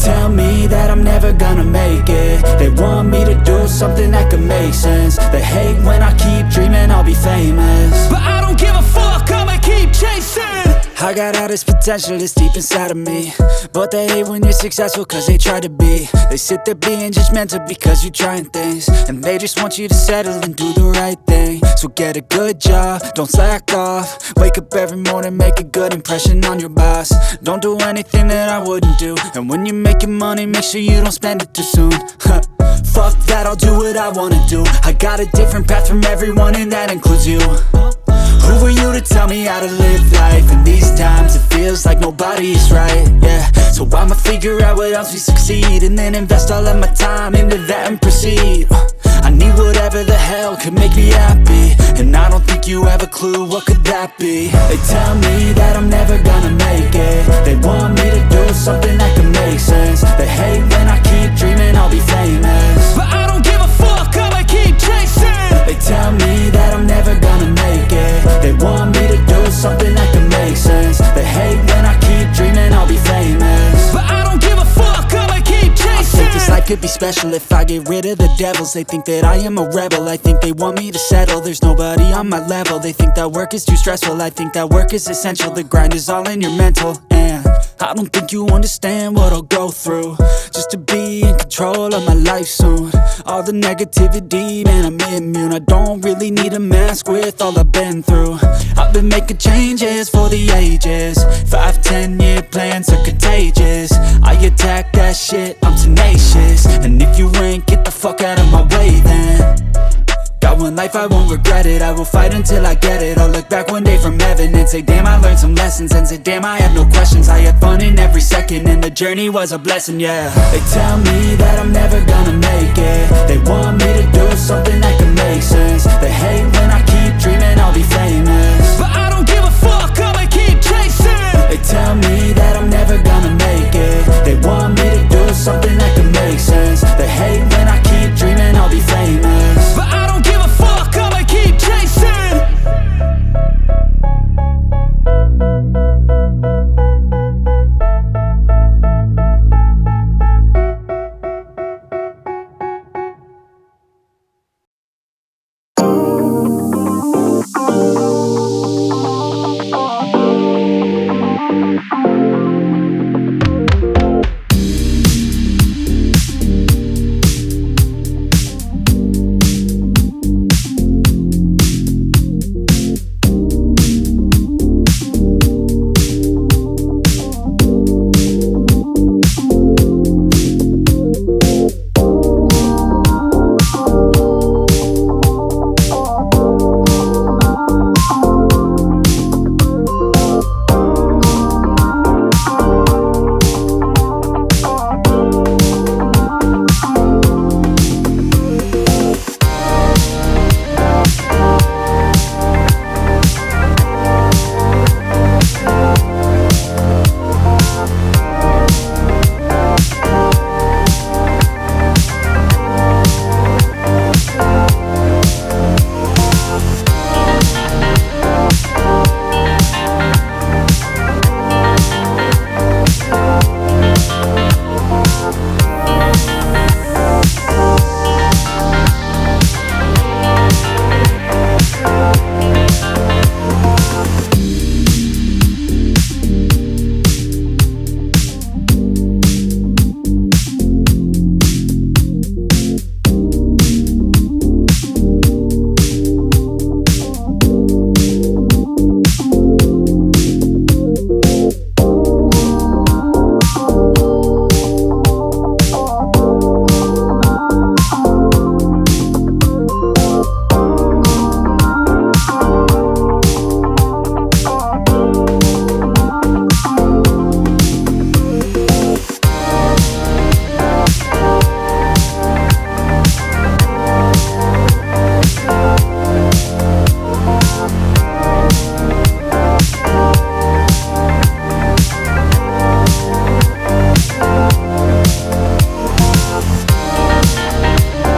tell me that I'm never gonna make it. They want me to do something that could make sense. They hate when I keep dreaming I'll be famous, but I don't give a fuck, I'ma keep chasing. I got all this potential that's deep inside of me, but they hate when you're successful cause they try to be. They sit there being judgmental because you're trying things, and they just want you to settle and do the right thing. So get a good job, don't slack off. Wake up every morning, make a good impression on your boss. Don't do anything that I wouldn't do, and when you're making money, make sure you don't spend it too soon. Fuck that, I'll do what I wanna do. I got a different path from everyone, and that includes you. Who are you to tell me how to live life? In these times it feels like nobody is right, yeah. So I'ma figure out what else we succeed, and then invest all of my time into that and proceed. I need whatever the hell could make me happy, and I don't think you have a clue what could that be. They tell me that I'm never gonna make it. They want me to do something that could make sense. They hate when I keep dreaming I'll be famous, but I don't give a fuck, I'ma keep chasing. They tell me that I'm never gonna make it. They want me to do something that can make sense. They hate when I keep dreaming I'll be famous, but I don't give a fuck, I'ma keep chasing. I think this life could be special if I get rid of the devils. They think that I am a rebel, I think they want me to settle. There's nobody on my level. They think that work is too stressful, I think that work is essential. The grind is all in your mental, and I don't think you understand what I'll go through just to be in control of my life soon. All the negativity, man, I'm immune. I don't really need a mask with all I've been through. I've been making changes for the ages. 5-10 year plans are contagious. I attack that shit, I'm tenacious. And if you ain't, get the fuck out of my way then. Got one life, I won't regret it. I will fight until I get it. I'll look back one day from heaven and say, damn, I learned some lessons. And say, damn, I had no questions. I had fun in every second, and the journey was a blessing, yeah. They tell me that I'm never gonna make it.